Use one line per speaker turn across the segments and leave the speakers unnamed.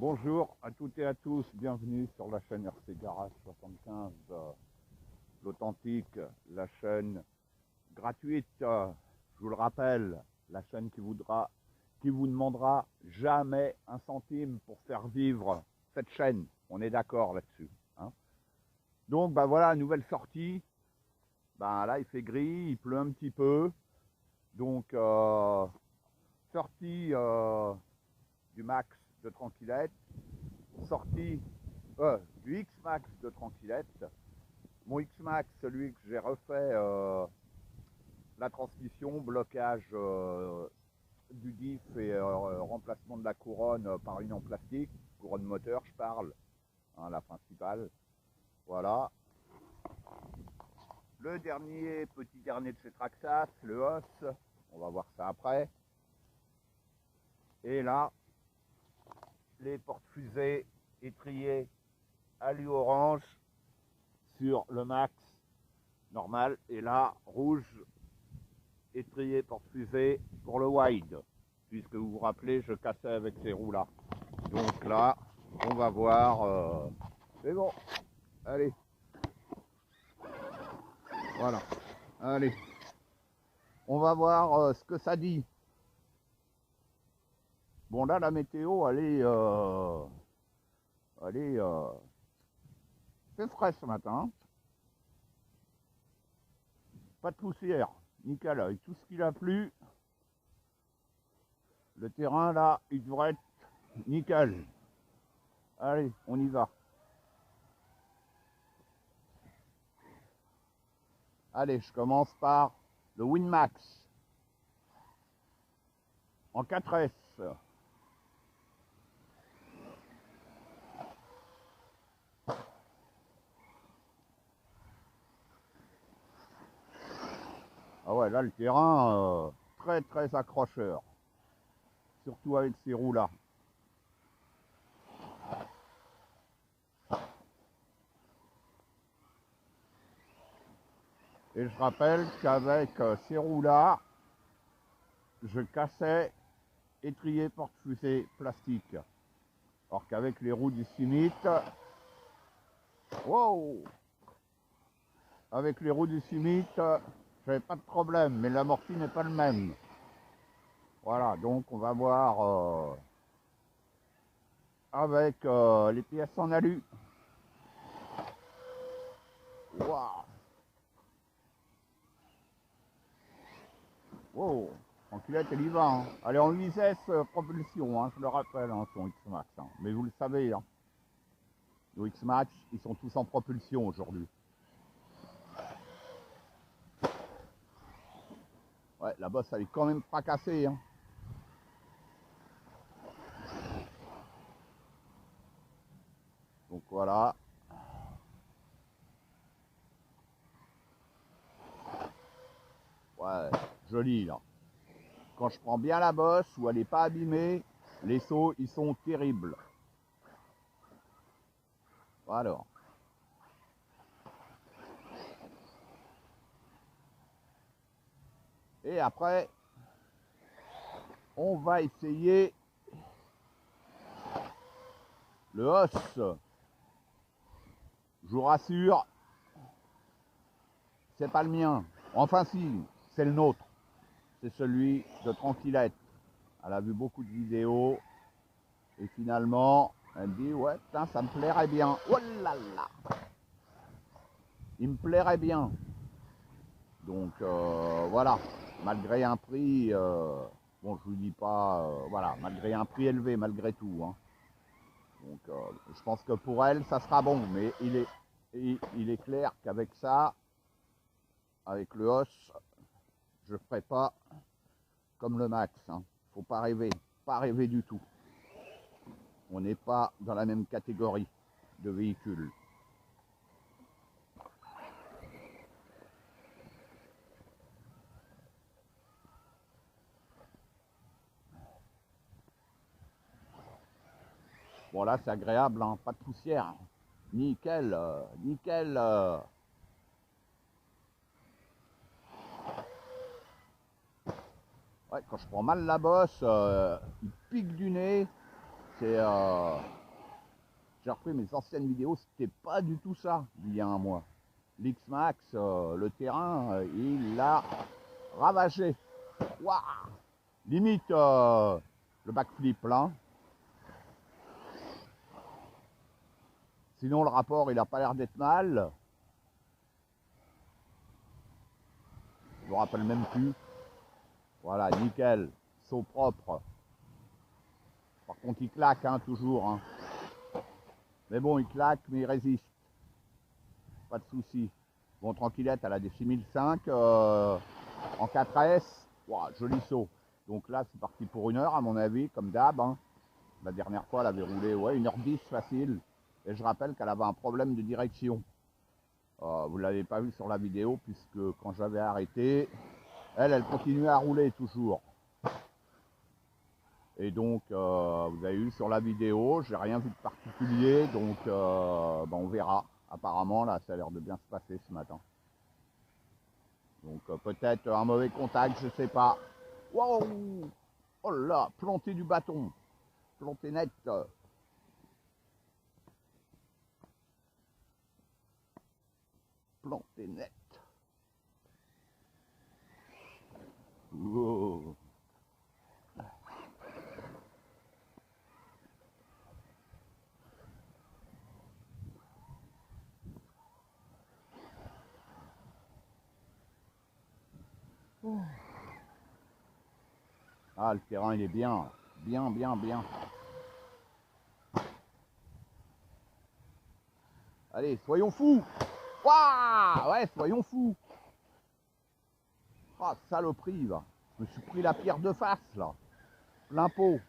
Bonjour à toutes et à tous, bienvenue sur la chaîne RC Garage 75, l'authentique, la chaîne gratuite, je vous le rappelle, la chaîne qui vous demandera jamais un centime pour faire vivre cette chaîne, on est d'accord là-dessus. Hein. Donc voilà, nouvelle sortie, là il fait gris, il pleut un petit peu, donc sortie du max de tranquillette, sortie du X-Max de tranquillette. Mon X-Max, celui que j'ai refait la transmission, blocage du diff et remplacement de la couronne par une en plastique, couronne moteur je parle, hein, la principale. Voilà. Le petit dernier de chez Traxxas, le os, on va voir ça après. Et là, les porte-fusées étriées alu orange sur le max normal, et là rouge étrié porte-fusée pour le wide, puisque vous vous rappelez je cassais avec ces roues là. Donc là on va voir, c'est bon, allez, voilà, allez, on va voir ce que ça dit. Bon là la météo c'est frais ce matin, pas de poussière, nickel, avec tout ce qu'il a plu, le terrain là il devrait être nickel. Allez, on y va. Allez, je commence par le Winmax en 4S. Ah ouais, là le terrain très accrocheur, surtout avec ces roues là. Et je rappelle qu'avec ces roues là, je cassais étrier porte-fusée plastique. Alors qu'avec les roues du Summit, wow, avec les roues du Summit, j'avais pas de problème, mais l'amorti n'est pas le même. Voilà, donc on va voir avec les pièces en alu. Waouh. Wow, tranquillette, elle y va. Hein. Elle est en 8S propulsion, hein, je le rappelle, hein, son X-Max. Hein. Mais vous le savez, hein, nos X-Max, ils sont tous en propulsion aujourd'hui. Ouais, la bosse, elle est quand même fracassée. Hein. Donc voilà. Ouais, joli là. Quand je prends bien la bosse, où elle n'est pas abîmée, les sauts, ils sont terribles. Alors. Et après, on va essayer le os. Je vous rassure, c'est pas le mien. Enfin si, c'est le nôtre. C'est celui de Tranquillette. Elle a vu beaucoup de vidéos et finalement, elle me dit ouais, putain, ça me plairait bien. Oh là là, il me plairait bien. Donc voilà, malgré un prix, bon, je vous dis pas, voilà, malgré un prix élevé, malgré tout. Hein. Donc je pense que pour elle, ça sera bon, mais il est clair qu'avec ça, avec le os, je ferai pas comme le max. Hein. Faut pas rêver du tout. On n'est pas dans la même catégorie de véhicules. Bon là c'est agréable, hein, pas de poussière. Nickel, nickel. Ouais, quand je prends mal la bosse, il pique du nez. c'est... j'ai repris mes anciennes vidéos, c'était pas du tout ça, il y a un mois. L'X-Max, le terrain, il l'a ravagé. Waouh, limite le backflip là. Sinon le rapport il a pas l'air d'être mal. Je me rappelle même plus. Voilà, nickel, saut propre. Par contre il claque hein, toujours. Hein. Mais bon il claque mais il résiste. Pas de souci. Bon tranquillette, elle a des 6005 en 4S. Wow, joli saut. Donc là c'est parti pour 1 heure à mon avis, comme d'hab. Hein. La dernière fois elle avait roulé ouais, 1h10 facile. Et je rappelle qu'elle avait un problème de direction. Vous ne l'avez pas vu sur la vidéo puisque quand j'avais arrêté, elle continuait à rouler toujours. Et donc vous avez vu sur la vidéo, j'ai rien vu de particulier, donc ben, on verra. Apparemment là ça a l'air de bien se passer ce matin. Donc peut-être un mauvais contact, je sais pas. Wow! Oh là, planté du bâton. Planté net. Planté net. Wow. Ah, le terrain il est bien. Bien, bien, bien. Allez, soyons fous. Waouh! Ouais, soyons fous. Ah, saloperie, là. Je me suis pris la pierre de face, là. Plein pot.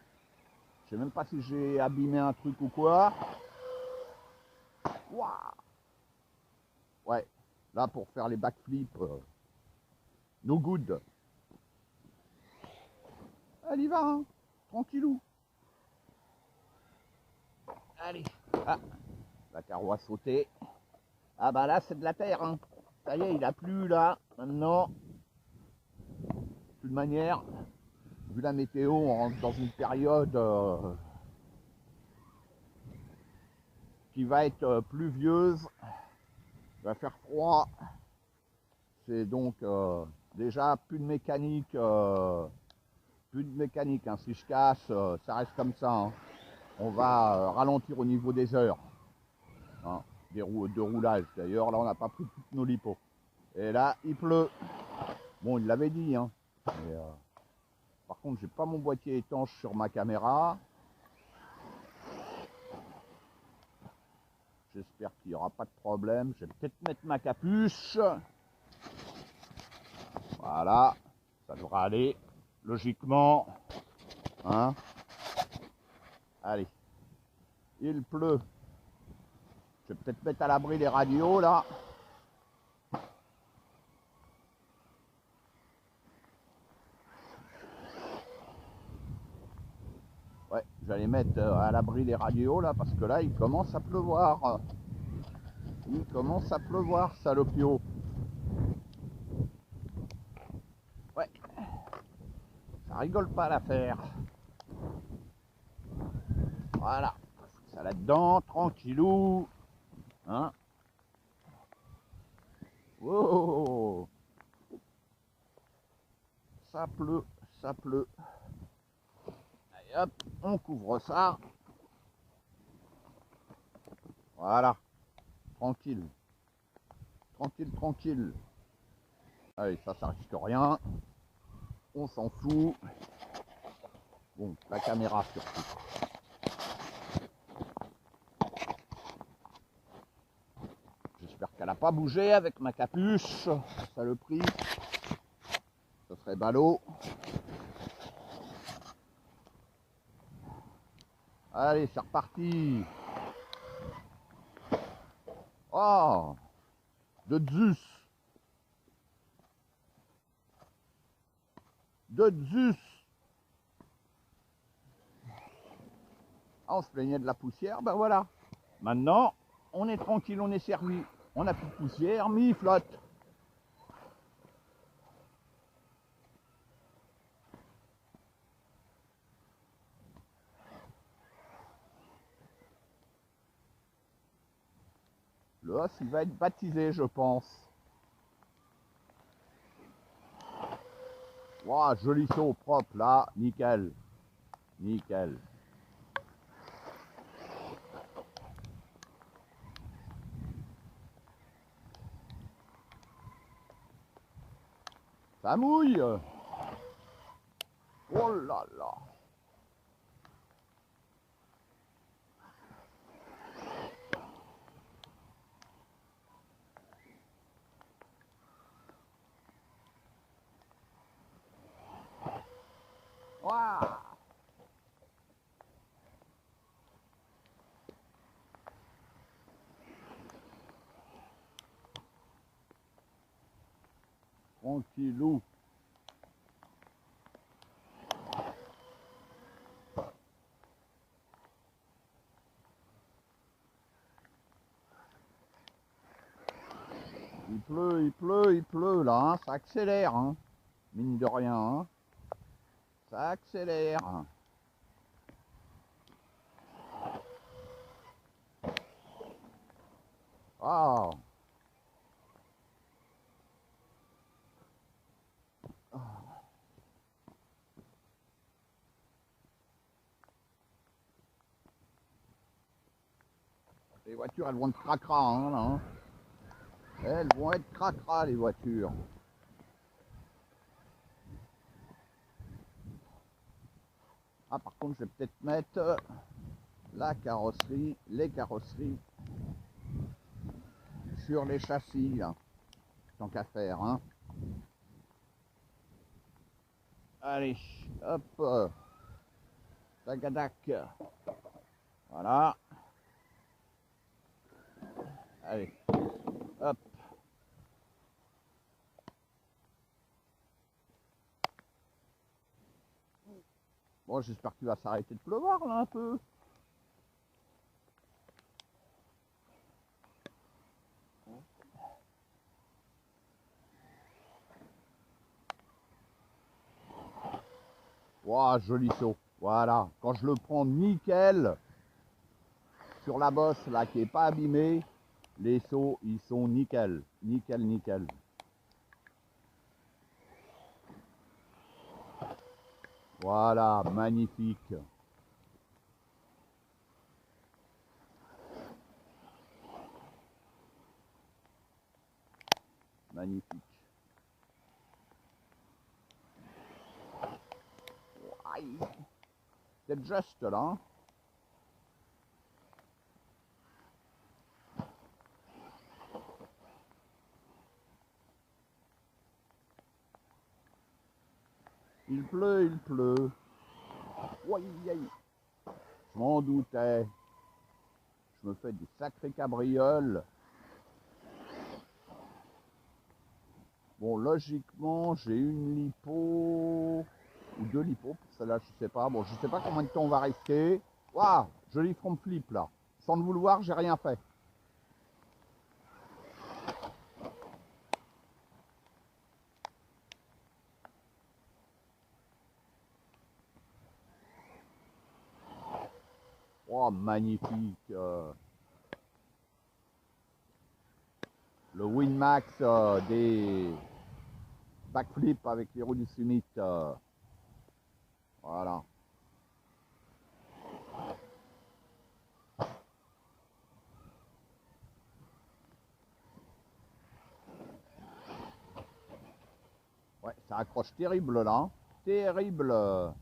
Je sais même pas si j'ai abîmé un truc ou quoi. Waouh! Ouais. Là, pour faire les backflips, no good. Elle y va, hein. Tranquillou. Allez. Ah, la carreau a sauté. Ah bah là, c'est de la terre, hein. Ça y est, il a plu, là. Maintenant, de toute manière, vu la météo, on rentre dans une période qui va être pluvieuse. Il va faire froid. C'est donc déjà plus de mécanique. Plus de mécanique. Hein. Si je casse, ça reste comme ça. Hein. On va ralentir au niveau des heures. Hein, de roulage. D'ailleurs, là, on n'a pas pris toutes nos lipos. Et là, il pleut. Bon, il l'avait dit. Hein. Mais, par contre, j'ai pas mon boîtier étanche sur ma caméra. J'espère qu'il n'y aura pas de problème. Je vais peut-être mettre ma capuche. Voilà. Ça devra aller. Logiquement. Hein. Allez. Il pleut. Je vais peut-être mettre à l'abri les radios là. Ouais, j'allais mettre à l'abri les radios là parce que là il commence à pleuvoir. Il commence à pleuvoir, salopio. Ouais. Ça rigole pas l'affaire. Voilà. Ça là-dedans, tranquillou. Hein. Oh. Ça pleut, ça pleut. Allez hop, on couvre ça. Voilà. Tranquille. Tranquille, tranquille. Allez, ça risque rien. On s'en fout. Bon, la caméra surtout. J'espère qu'elle n'a pas bougé avec ma capuche. Saloperie. Ça serait ballot. Allez, c'est reparti. Oh, de Zeus. De Zeus. Ah, on se plaignait de la poussière, ben voilà. Maintenant, on est tranquille, on est servi. On n'a plus de poussière, mais il flotte. Le os, il va être baptisé, je pense. Waouh, joli saut propre là, nickel. Nickel. Ça mouille. Oh là là. Waouh. Tranquillou. Il pleut là, hein. Ça accélère, hein. Mine de rien, hein. Ça accélère. Ah. Les voitures, elles vont être cracra, hein, là, hein. Elles vont être cracra, les voitures. Ah, par contre, je vais peut-être mettre la carrosserie, les carrosseries sur les châssis, là. Tant qu'à faire, hein. Allez, hop. Tagadac. Voilà. Allez, hop. Bon, j'espère qu'il va s'arrêter de pleuvoir, là, un peu. Waouh, joli saut. Voilà. Quand je le prends nickel sur la bosse là qui est pas abîmée, les sauts ils sont nickel. Nickel, nickel. Voilà, magnifique. Magnifique. C'est juste là. Hein. Il pleut, il pleut. Ouaille, aïe. Je m'en doutais. Je me fais des sacrés cabrioles. Bon, logiquement, j'ai une lipo ou deux lipos pour celle-là, je sais pas. Bon, je sais pas combien de temps on va rester. Waouh, joli front flip là. Sans le vouloir, j'ai rien fait. Oh, magnifique. Le Winmax des backflips avec les roues du Summit. Voilà. Ouais, ça accroche terrible là. Hein. Terrible.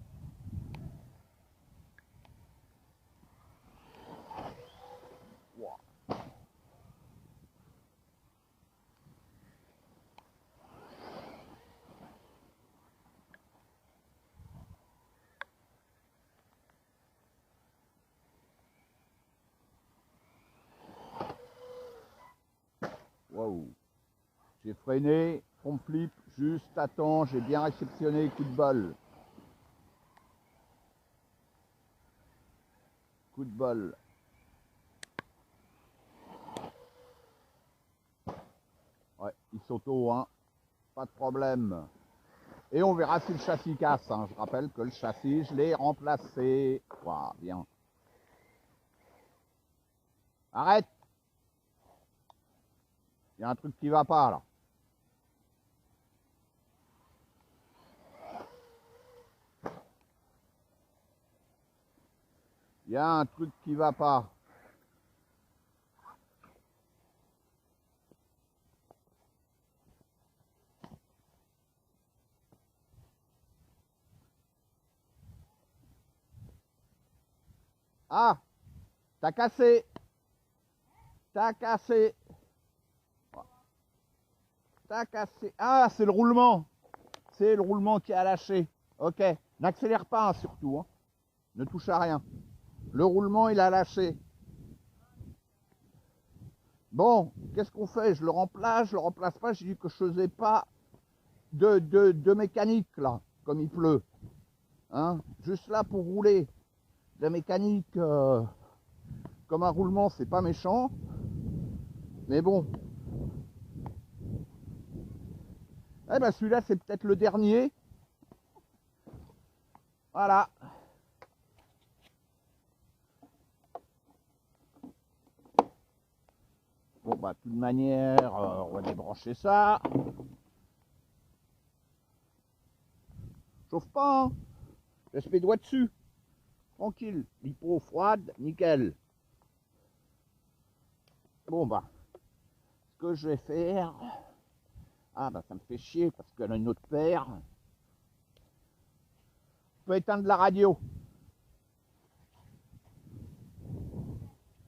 Waouh. J'ai freiné, front flip, juste à temps, j'ai bien réceptionné, coup de bol. Coup de bol. Ouais, il s'auto, hein. Pas de problème. Et on verra si le châssis casse. Hein. Je rappelle que le châssis, je l'ai remplacé. Voilà, bien. Arrête. Il y a un truc qui va pas là. Il y a un truc qui va pas. Ah, t'as cassé. T'as cassé. T'as cassé. Ah, c'est le roulement. C'est le roulement qui a lâché. Ok. N'accélère pas hein, surtout. Hein. Ne touche à rien. Le roulement, il a lâché. Bon, qu'est-ce qu'on fait? Je le remplace pas. J'ai dit que je faisais pas de mécanique là, comme il pleut. Hein, juste là pour rouler. La mécanique, comme un roulement, c'est pas méchant. Mais bon. Eh ben celui-là, c'est peut-être le dernier. Voilà. Bon, bah, de toute manière, on va débrancher ça. Chauffe pas, hein. Laisse mes doigts dessus. Tranquille. L'hypo froide, nickel. Bon, bah, ce que je vais faire... Ah, bah, ça me fait chier parce qu'elle a une autre paire. Je peux éteindre la radio.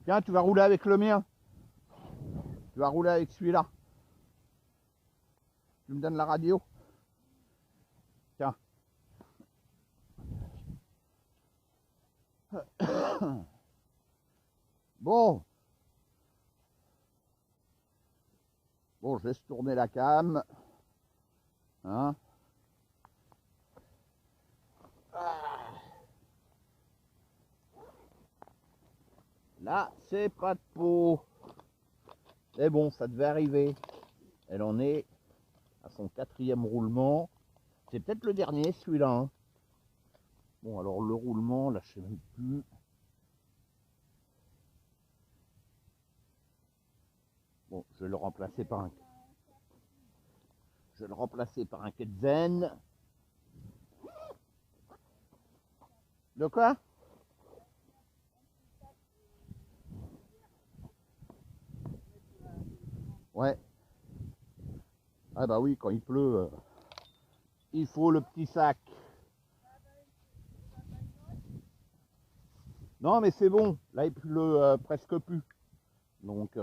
Tiens, tu vas rouler avec le mien. Tu vas rouler avec celui-là. Tu me donnes la radio. Tiens. Bon. Bon, je laisse tourner la cam. Hein? Là, c'est pas de peau. Mais bon, ça devait arriver. Elle en est à son 4e roulement. C'est peut-être le dernier, celui-là. Hein. Bon, alors le roulement, là, je sais même plus. Bon, je vais le remplacer par un... Je vais le remplacer par un Ketzen. De quoi? Ouais. Ah bah oui, quand il pleut, il faut le petit sac. Non mais c'est bon, là il pleut presque plus. Donc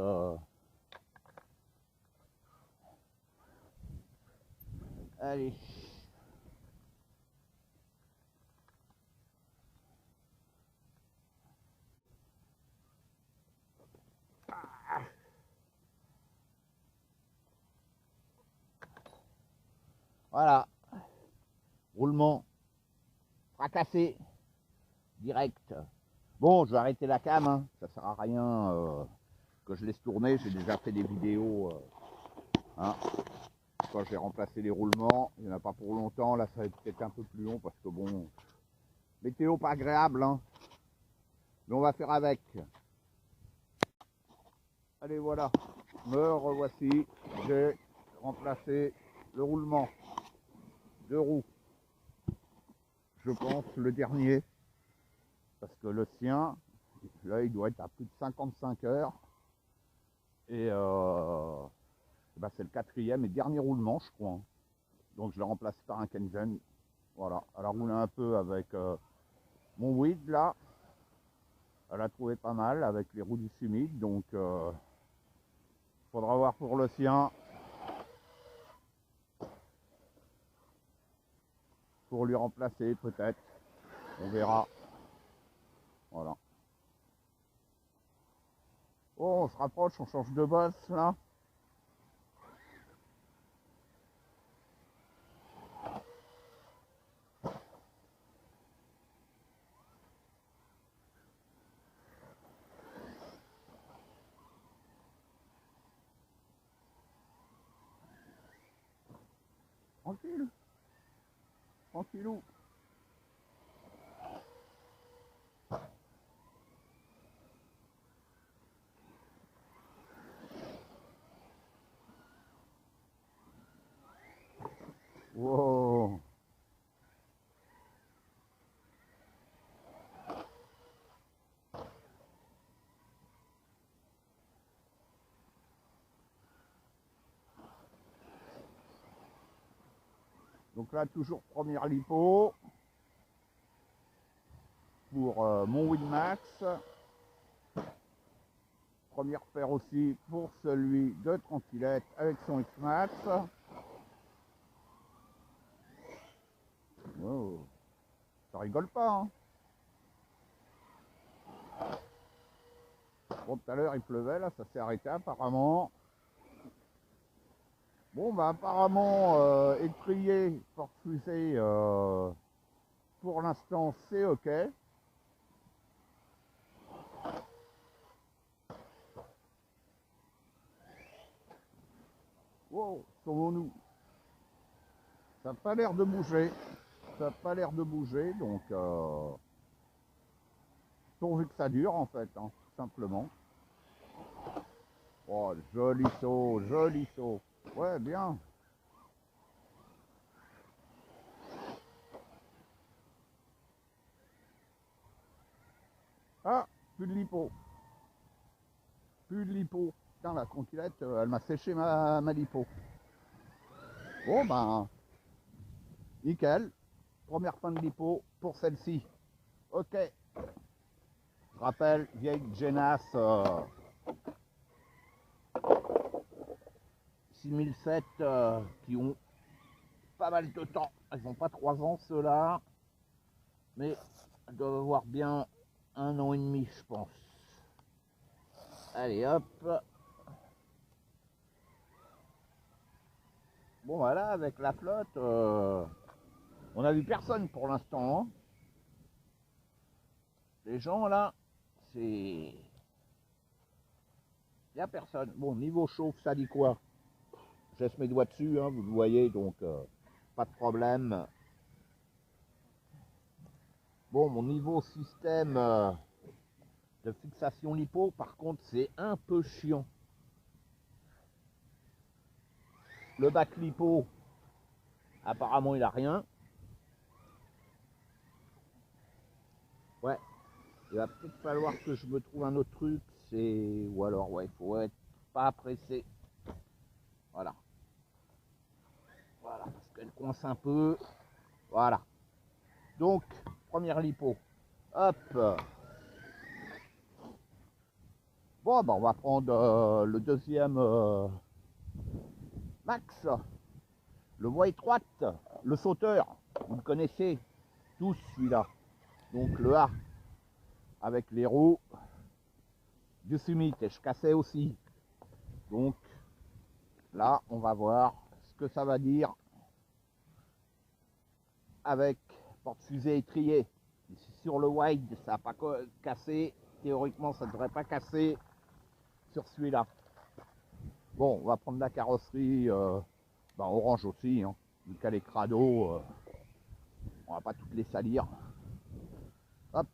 allez. Voilà. Roulement fracassé. Direct. Bon, je vais arrêter la cam, hein. Ça sert à rien que je laisse tourner. J'ai déjà fait des vidéos. Hein. Quand j'ai remplacé les roulements, il n'y en a pas pour longtemps. Là, ça va être peut-être un peu plus long parce que bon, météo pas agréable. Hein. Mais on va faire avec. Allez, voilà. Me revoici. J'ai remplacé le roulement. 2 roues. Je pense le dernier. Parce que le sien, là, il doit être à plus de 55 heures. Et bah, c'est le 4e et dernier roulement, je crois. Hein. Donc je l'ai remplacé par un Kenzen. Voilà. Elle a roulé un peu avec mon weed là. Elle a trouvé pas mal avec les roues du Sumid. Donc faudra voir pour le sien. Pour lui remplacer peut-être. On verra. Voilà. Oh, on se rapproche, on change de boss là. Tranquille. Tranquillou. Donc là, toujours première lipo pour mon Winmax. Première paire aussi pour celui de Tranquillette avec son X-Max. Wow. Ça rigole pas, hein. Bon, tout à l'heure il pleuvait, là ça s'est arrêté apparemment. Bon, bah apparemment étrier, porte-fusée, pour l'instant c'est ok. Wow, sauvons-nous. Ça n'a pas l'air de bouger. Ça n'a pas l'air de bouger, donc pourvu que ça dure en fait, hein, tout simplement. Oh, joli saut, joli saut. Ouais, bien. Ah, plus de lipo. Plus de lipo. Putain, la Tranquillette, elle m'a séché ma lipo. Bon, ben, nickel. Première fin de lipo pour celle-ci. Ok. Je rappelle, vieille Genas 6007 qui ont pas mal de temps. Elles n'ont pas 3 ans ceux-là, mais elles doivent avoir bien 1 an et demi, je pense. Allez hop. Bon voilà, avec la flotte, on a vu personne pour l'instant. Hein. Les gens là, c'est... Il n'y a personne. Bon, niveau chauffe, ça dit quoi? Je laisse mes doigts dessus, hein, vous le voyez, donc pas de problème. Bon, mon niveau système de fixation lipo, par contre, c'est un peu chiant. Le bac lipo, apparemment, il a rien. Ouais, il va peut-être falloir que je me trouve un autre truc, c'est... Ou alors, ouais, il faut être pas pressé. Voilà. Voilà, parce qu'elle coince un peu. Voilà. Donc, première lipo. Hop. Bon, bah, on va prendre le deuxième max. Le voie étroite. Le sauteur. Vous le connaissez tous, celui-là. Donc, le A. Avec les roues du summit. Et je cassais aussi. Donc, là, on va voir ce que ça va dire avec porte-fusée étriée. Sur le wide, ça n'a pas cassé. Théoriquement, ça ne devrait pas casser sur celui-là. Bon, on va prendre la carrosserie orange aussi, hein. Vu qu'elle est crado, on va pas toutes les salir. Hop,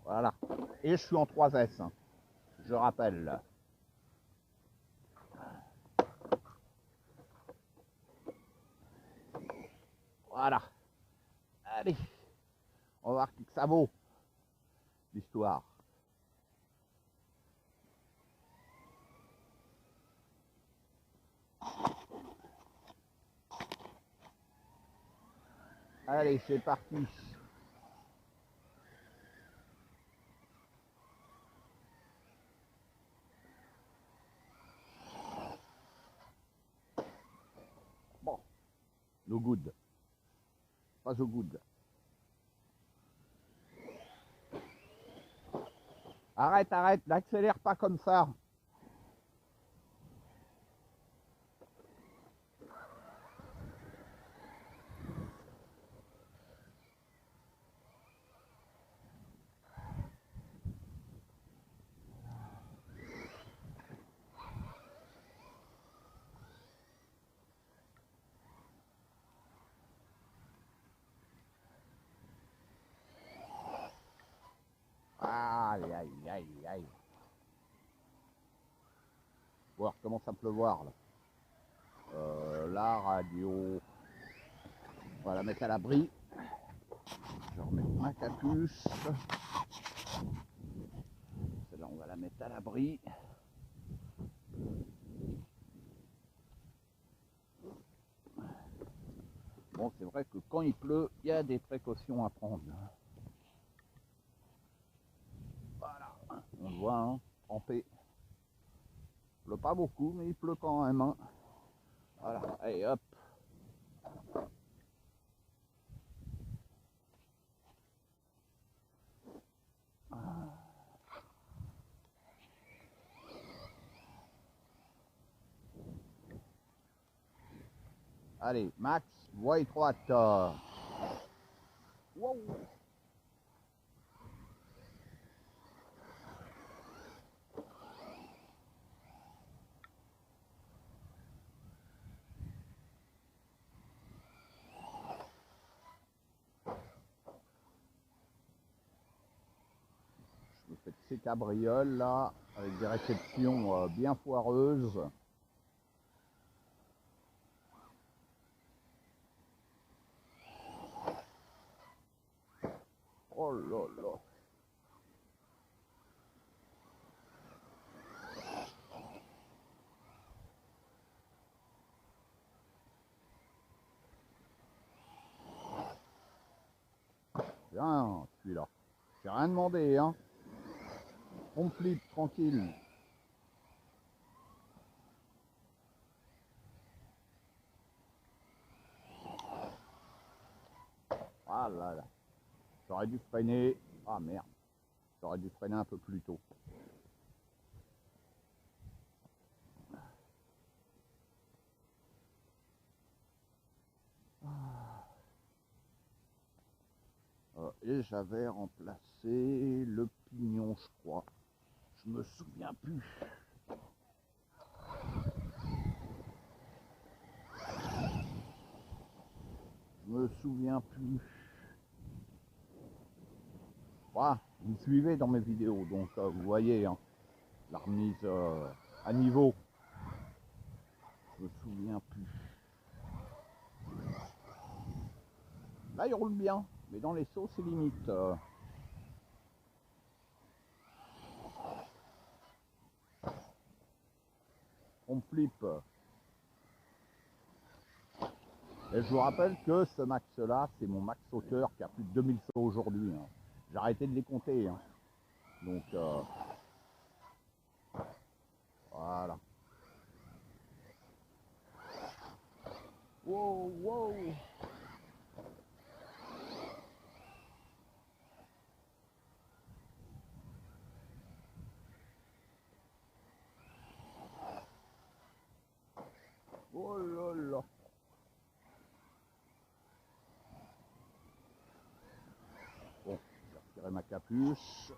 voilà. Et je suis en 3S, hein, je rappelle. Voilà. Allez, on va voir ce que ça vaut, l'histoire. Allez, c'est parti. Bon, no good. Pas so good. Arrête, arrête, n'accélère pas comme ça. Aïe, aïe, aïe, aïe. Bon, alors, commence à pleuvoir là. La radio, on va la mettre à l'abri. Je vais remettre ma capuche. Celle-là, on va la mettre à l'abri. Bon, c'est vrai que quand il pleut, il y a des précautions à prendre. Voilà, on le voit, hein, trempé. Il pleut pas beaucoup, mais il pleut quand même. Hein. Voilà, allez hop. Allez, Max, voie étroite. Wow. Je me fais de ces cabrioles là, avec des réceptions bien foireuses. Oh là là. Bien, celui-là. J'ai rien demandé, hein. On flippe, tranquille. Ah là là. J'aurais dû freiner. Ah merde. J'aurais dû freiner un peu plus tôt. Et j'avais remplacé le pignon, je crois. Je me souviens plus. Je me souviens plus. Voilà, vous me suivez dans mes vidéos, donc vous voyez hein, la remise à niveau. Je me souviens plus. Là, il roule bien, mais dans les sauts, c'est limite. On flippe. Et je vous rappelle que ce max-là, c'est mon max sauteur qui a plus de 2000 sauts aujourd'hui. Hein. J'ai arrêté de les compter. Hein. Donc, voilà. Wow, wow. Oh là là. Bon, je vais retirer ma capuche.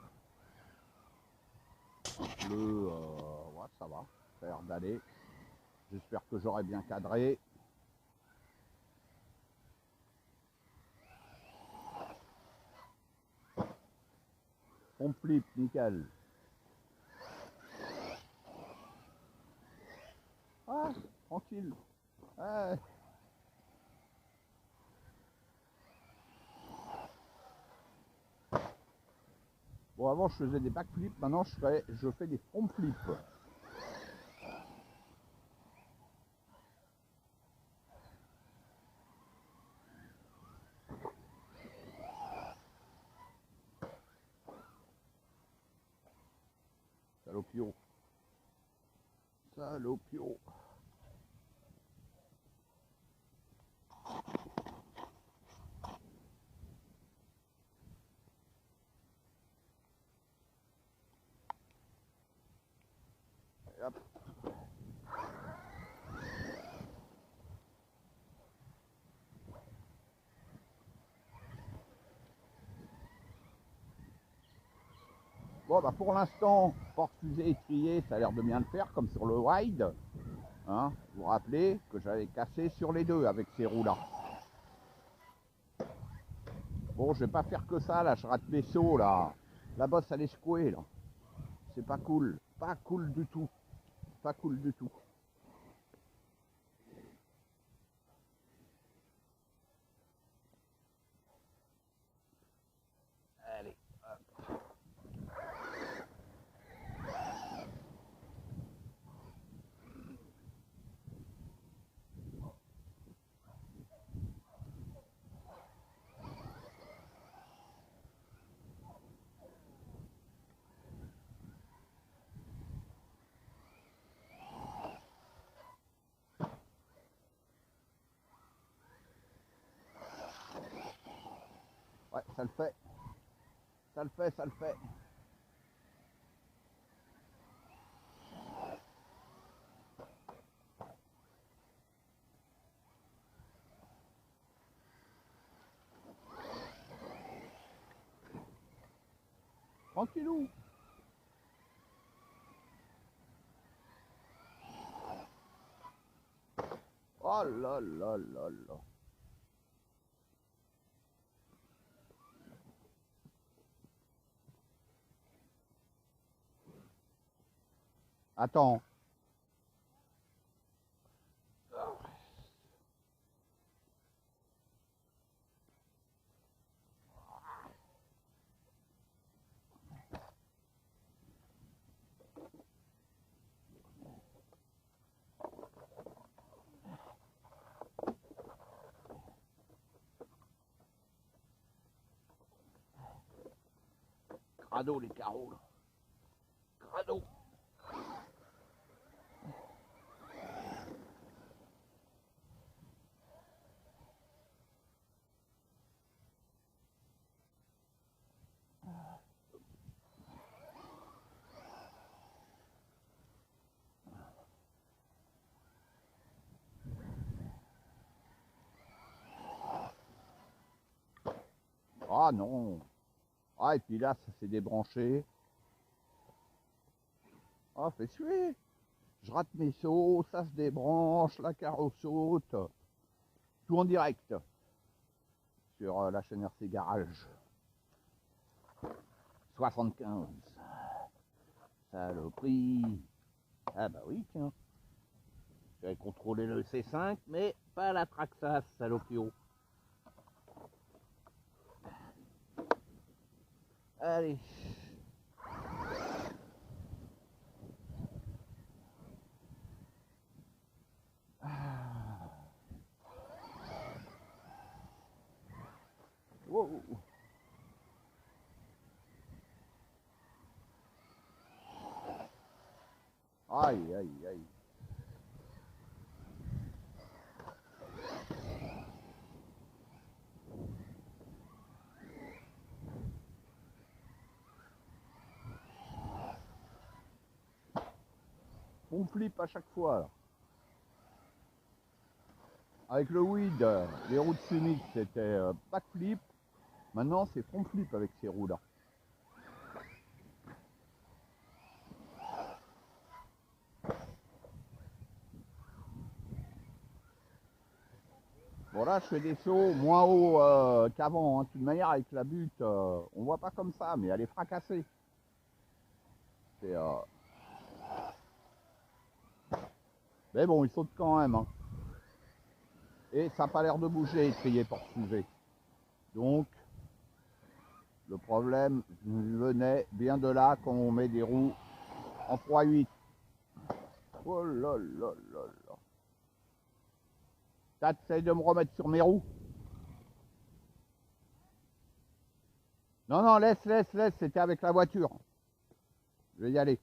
Le, ouais, ça va, ça a l'air d'aller. J'espère que j'aurai bien cadré. On flippe, nickel. Ah, tranquille. Ah. Bon, avant je faisais des backflips, maintenant je fais des front flips. Salopio. Salopio. Et hop. Bon, bah pour l'instant, porte-fusée étrier, ça a l'air de bien le faire, comme sur le wide. Hein, vous vous rappelez que j'avais cassé sur les deux avec ces roues-là. Bon, je vais pas faire que ça, là, je rate mes sauts, là. La bosse, elle est secouée, là. C'est pas cool. Pas cool du tout. Pas cool du tout. Allez, hop. ça le fait. Ça le fait, ça le fait. Tranquillou. Oh là là là là. Attends. Crado les carreaux là. Crado. Ah non. Ah et puis là ça s'est débranché. Ah fais suer. Je rate mes sauts, ça se débranche, la carreau saute. Tout en direct. Sur la chaîne RC Garage. 75. Saloperie. Ah bah oui tiens. J'avais contrôlé le C5 mais pas la Traxas, salopio. Allez. Wow. Aïe aïe aïe. On flippe à chaque fois. Là. Avec le weed, les roues de Summit c'était back flip. Maintenant c'est front flip avec ces roues là. Bon là je fais des sauts moins haut qu'avant. Hein. De toute manière avec la butte, on voit pas comme ça, mais elle est fracassée. C'est, mais bon, il saute quand même. Hein. Et ça n'a pas l'air de bouger, trier pour soulever. Donc, le problème venait bien de là quand on met des roues en 3/8. Oh là là là là. T'essayes de me remettre sur mes roues? Non, non, laisse, c'était avec la voiture. Je vais y aller.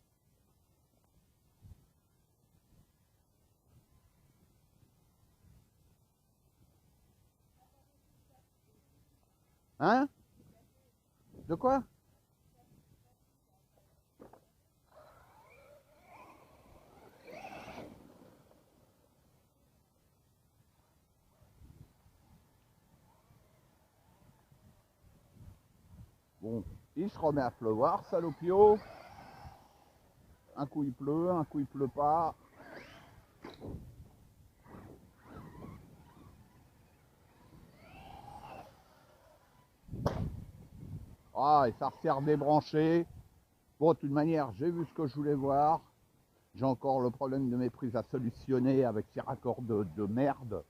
Hein? De quoi? Bon, il se remet à pleuvoir, salopio. Un coup il pleut, un coup il pleut pas. Ah, et ça resserre débranché. Bon, de toute manière, j'ai vu ce que je voulais voir. J'ai encore le problème de mes prises à solutionner avec ces raccords de merde.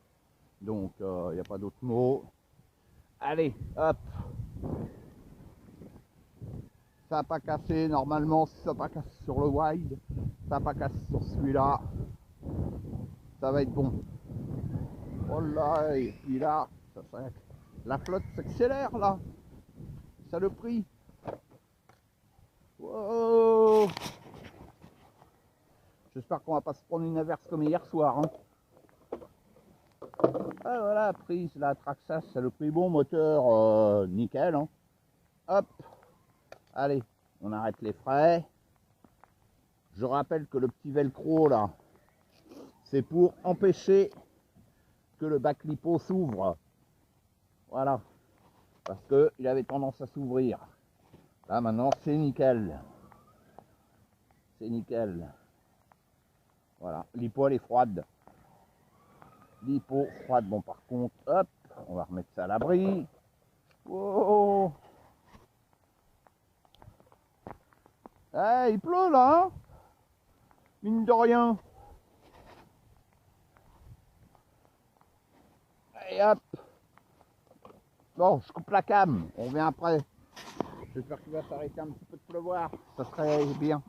Donc, il n'y a pas d'autre mot. Allez, hop. Ça n'a pas cassé. Normalement, si ça n'a pas cassé sur le wide, ça n'a pas cassé sur celui-là. Ça va être bon. Oh là, et puis là, la flotte s'accélère là. Saloperie. Wow. J'espère qu'on va pas se prendre une averse comme hier soir. Hein. Ah, voilà, prise, la Traxxas, c'est le plus bon moteur, nickel. Hein. Hop, allez, on arrête les frais. Je rappelle que le petit velcro là, c'est pour empêcher que le bac lipo s'ouvre. Voilà, parce qu'il avait tendance à s'ouvrir. Là maintenant c'est nickel. C'est nickel. Voilà, l'hypo elle est froide. L'hypo froide, bon par contre, hop, on va remettre ça à l'abri. Wow. Eh, il pleut là, hein, mine de rien. Et hop. Bon, je coupe la cam, on revient après. J'espère qu'il va s'arrêter un petit peu de pleuvoir, ça serait bien.